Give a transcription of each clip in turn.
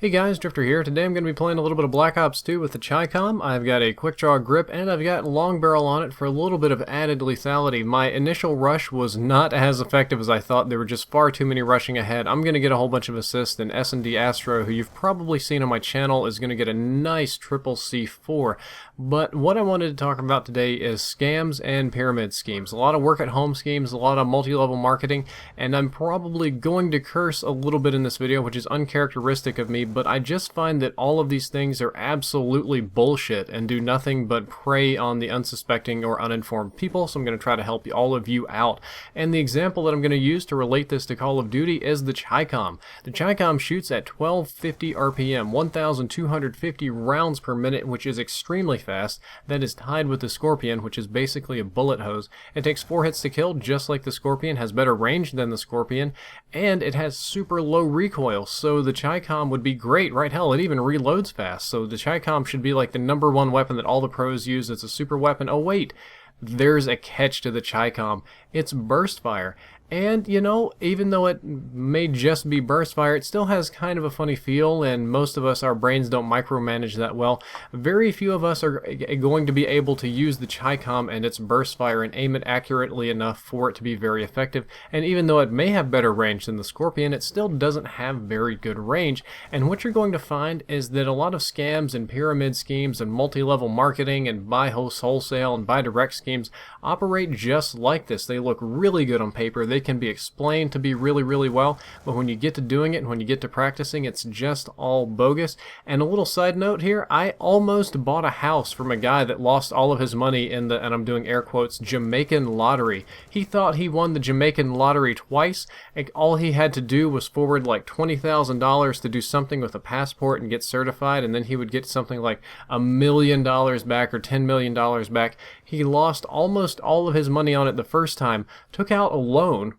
Hey guys, Drifter here. Today I'm going to be playing a little bit of Black Ops 2 with the Chicom. I've got a quick draw grip and I've got long barrel on it for a little bit of added lethality. My initial rush was not as effective as I thought. There were just far too many rushing ahead. I'm going to get a whole bunch of assists, and S&D Astro, who you've probably seen on my channel, is going to get a nice triple C4. But what I wanted to talk about today is scams and pyramid schemes. A lot of work at home schemes, a lot of multi-level marketing, and I'm probably going to curse a little bit in this video, which is uncharacteristic of me, but I just find that all of these things are absolutely bullshit and do nothing but prey on the unsuspecting or uninformed people, so I'm going to try to help all of you out. And the example that I'm going to use to relate this to Call of Duty is the Chicom. The Chicom shoots at 1250 RPM, 1250 rounds per minute, which is extremely fast. That is tied with the Scorpion, which is basically a bullet hose. It takes 4 hits to kill, just like the Scorpion, has better range than the Scorpion, and it has super low recoil, so the Chicom would be great, right? Hell, it even reloads fast, so the Chicom should be like the #1 weapon that all the pros use. It's a super weapon. Oh wait, there's a catch to the Chicom. It's burst fire. And, you know, even though it may just be burst fire, it still has kind of a funny feel, and most of us, our brains don't micromanage that well. Very few of us are going to be able to use the Chicom and its burst fire and aim it accurately enough for it to be very effective. And even though it may have better range than the Scorpion, it still doesn't have very good range. And what you're going to find is that a lot of scams and pyramid schemes and multi-level marketing and buy wholesale and buy direct schemes operate just like this. They look really good on paper. They can be explained to be really well, but when you get to doing it and when you get to practicing, it's just all bogus. And a little side note here, I almost bought a house from a guy that lost all of his money in the, and I'm doing air quotes, Jamaican lottery. He thought he won the Jamaican lottery twice, and all he had to do was forward like $20,000 to do something with a passport and get certified, and then he would get something like $1 million back or $10 million back. He lost almost all of his money on it the first time, took out a loan,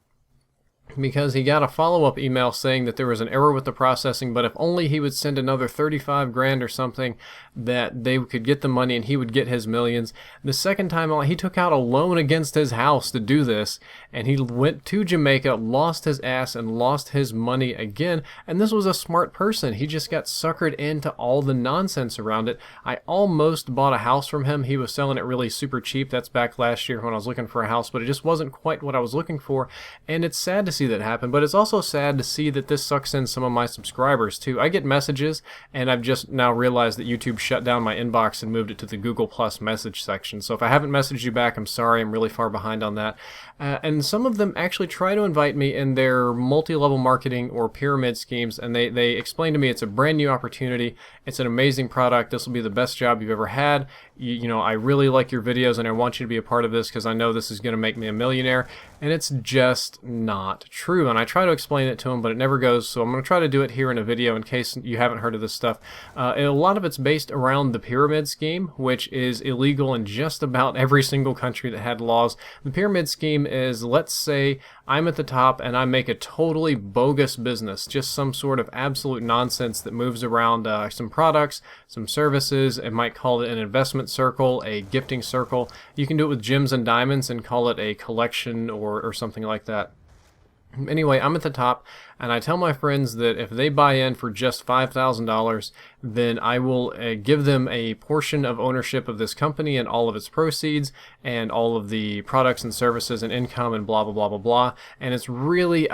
because he got a follow-up email saying that there was an error with the processing, but if only he would send another 35 grand or something, that they could get the money and he would get his millions. The second time he took out a loan against his house to do this, and he went to Jamaica, lost his ass, and lost his money again. And this was a smart person. He just got suckered into all the nonsense around it. I almost bought a house from him. He was selling it really super cheap. That's back last year when I was looking for a house, but it just wasn't quite what I was looking for, and it's sad to see that happen. But it's also sad to see that this sucks in some of my subscribers too. I get messages, and I've just now realized that YouTube shut down my inbox and moved it to the Google Plus message section. So if I haven't messaged you back, I'm sorry. I'm really far behind on that. And some of them actually try to invite me in their multi-level marketing or pyramid schemes, and they explain to me it's a brand new opportunity. It's an amazing product. This will be the best job you've ever had. You know, I really like your videos and I want you to be a part of this because I know this is going to make me a millionaire. And it's just not true. And I try to explain it to them, but it never goes. So I'm going to try to do it here in a video in case you haven't heard of this stuff. And a lot of it's based around the pyramid scheme, which is illegal in just about every single country that had laws. The pyramid scheme is, let's say I'm at the top and I make a totally bogus business, just some sort of absolute nonsense that moves around some products, some services. It might call it an investment circle, a gifting circle. You can do it with gems and diamonds and call it a collection or something like that. Anyway, I'm at the top, and I tell my friends that if they buy in for just $5,000, then I will give them a portion of ownership of this company and all of its proceeds and all of the products and services and income and blah, blah, blah, blah, blah. And it's really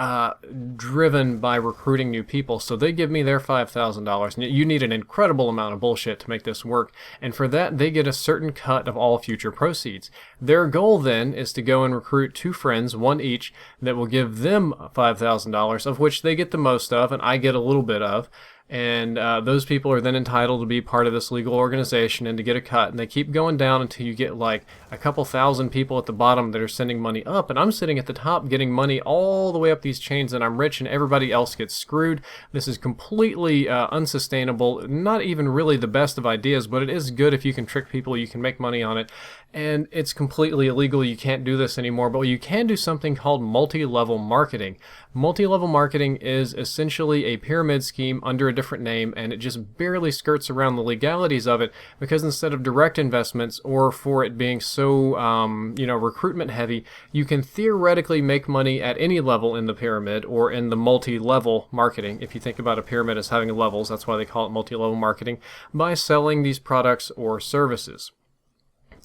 driven by recruiting new people. So they give me their $5,000. And you need an incredible amount of bullshit to make this work. And for that, they get a certain cut of all future proceeds. Their goal then is to go and recruit 2 friends, one each, that will give them $5,000, of which they get the most of and I get a little bit of. And those people are then entitled to be part of this legal organization and to get a cut. And they keep going down until you get like a couple thousand people at the bottom that are sending money up. And I'm sitting at the top getting money all the way up these chains, and I'm rich and everybody else gets screwed. This is completely unsustainable. Not even really the best of ideas, but it is good if you can trick people. You can make money on it. And it's completely illegal. You can't do this anymore. But you can do something called multi-level marketing. Multi-level marketing is essentially a pyramid scheme under a different name, and it just barely skirts around the legalities of it, because instead of direct investments, or for it being so recruitment heavy, you can theoretically make money at any level in the pyramid or in the multi-level marketing. If you think about a pyramid as having levels, that's why they call it multi-level marketing, by selling these products or services.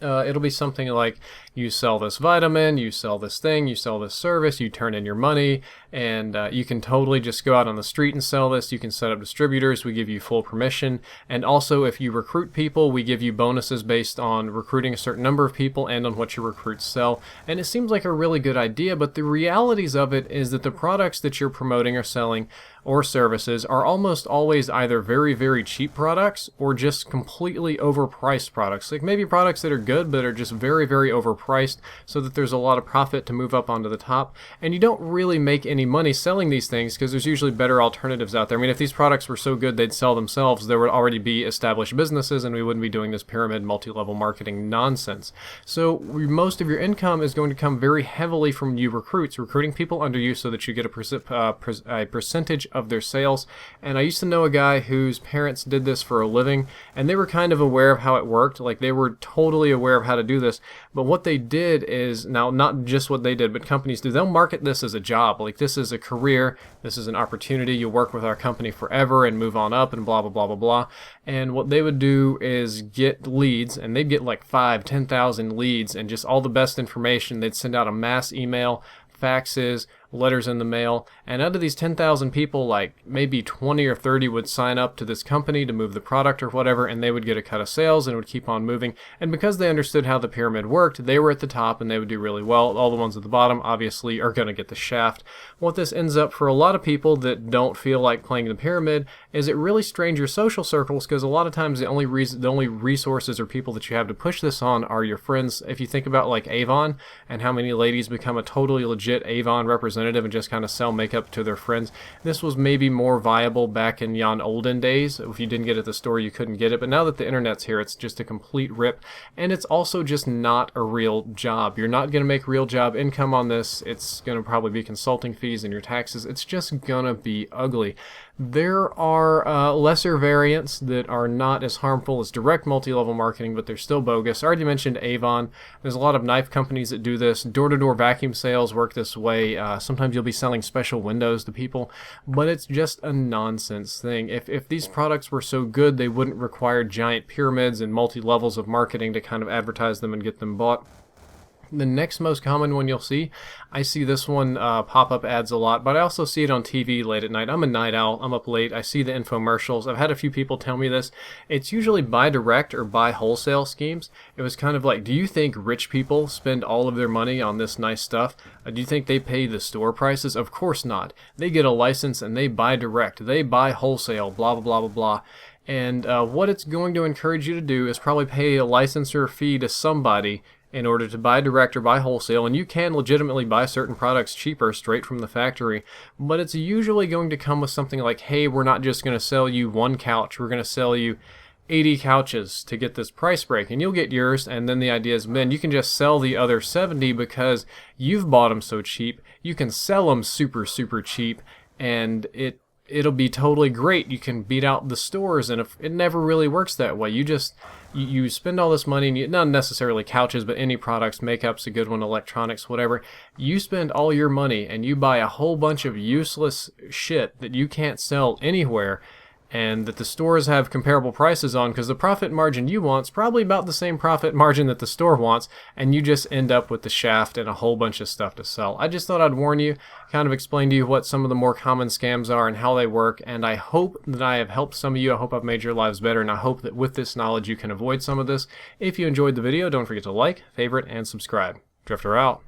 It'll be something like you sell this vitamin, you sell this thing, you sell this service, you turn in your money, and you can totally just go out on the street and sell this. You can set up distributors, we give you full permission, and also if you recruit people, we give you bonuses based on recruiting a certain number of people and on what your recruits sell. And it seems like a really good idea, but the realities of it is that the products that you're promoting or selling or services are almost always either very, very cheap products or just completely overpriced products. Like maybe products that are good but are just very, very overpriced so that there's a lot of profit to move up onto the top. And you don't really make any money selling these things because there's usually better alternatives out there. I mean, if these products were so good they'd sell themselves, there would already be established businesses and we wouldn't be doing this pyramid multi-level marketing nonsense. So most of your income is going to come very heavily from you recruiting people under you so that you get a percentage of their sales. And I used to know a guy whose parents did this for a living, and they were kind of aware of how it worked. Like they were totally aware of how to do this, but what they did is, now not just what they did, but companies do, they'll market this as a job. Like this is a career, this is an opportunity, you work with our company forever and move on up and blah blah blah blah blah. And what they would do is get leads, and they'd get like 5,000-10,000 leads and just all the best information. They'd send out a mass email, faxes, letters in the mail, and out of these 10,000 people, like maybe 20 or 30 would sign up to this company to move the product or whatever, and they would get a cut of sales and it would keep on moving. And because they understood how the pyramid worked, they were at the top and they would do really well. All the ones at the bottom obviously are going to get the shaft. What this ends up for a lot of people that don't feel like playing the pyramid is it really strains your social circles, because a lot of times the only resources or people that you have to push this on are your friends. If you think about like Avon and how many ladies become a totally legit Avon representative and just kind of sell makeup to their friends. This was maybe more viable back in yon olden days. If you didn't get it at the store, you couldn't get it. But now that the internet's here, it's just a complete rip. And it's also just not a real job. You're not going to make real job income on this. It's going to probably be consulting fees and your taxes. It's just going to be ugly. There are lesser variants that are not as harmful as direct multi-level marketing, but they're still bogus. I already mentioned Avon. There's a lot of knife companies that do this. Door-to-door vacuum sales work this way. Sometimes you'll be selling special windows to people, but it's just a nonsense thing. If these products were so good, they wouldn't require giant pyramids and multi-levels of marketing to kind of advertise them and get them bought. The next most common one you'll see, I see this one pop-up ads a lot, but I also see it on TV late at night. I'm a night owl. I'm up late. I see the infomercials. I've had a few people tell me this. It's usually buy direct or buy wholesale schemes. It was kind of like, do you think rich people spend all of their money on this nice stuff? Do you think they pay the store prices? Of course not. They get a license and they buy direct. They buy wholesale, blah, blah, blah, blah, blah. And what it's going to encourage you to do is probably pay a licensor fee to somebody in order to buy direct or buy wholesale, and you can legitimately buy certain products cheaper straight from the factory, but it's usually going to come with something like, hey, we're not just going to sell you one couch, we're going to sell you 80 couches to get this price break, and you'll get yours. And then the idea is, then you can just sell the other 70 because you've bought them so cheap. You can sell them super, super cheap, and it'll be totally great. You can beat out the stores, and if it never really works that way. You spend all this money, and not necessarily couches, but any products, makeup's a good one, electronics, whatever. You spend all your money and you buy a whole bunch of useless shit that you can't sell anywhere, and that the stores have comparable prices on, because the profit margin you want is probably about the same profit margin that the store wants, and you just end up with the shaft and a whole bunch of stuff to sell. I just thought I'd warn you, kind of explain to you what some of the more common scams are and how they work, and I hope that I have helped some of you. I hope I've made your lives better, and I hope that with this knowledge you can avoid some of this. If you enjoyed the video, don't forget to like, favorite, and subscribe. Drifter out.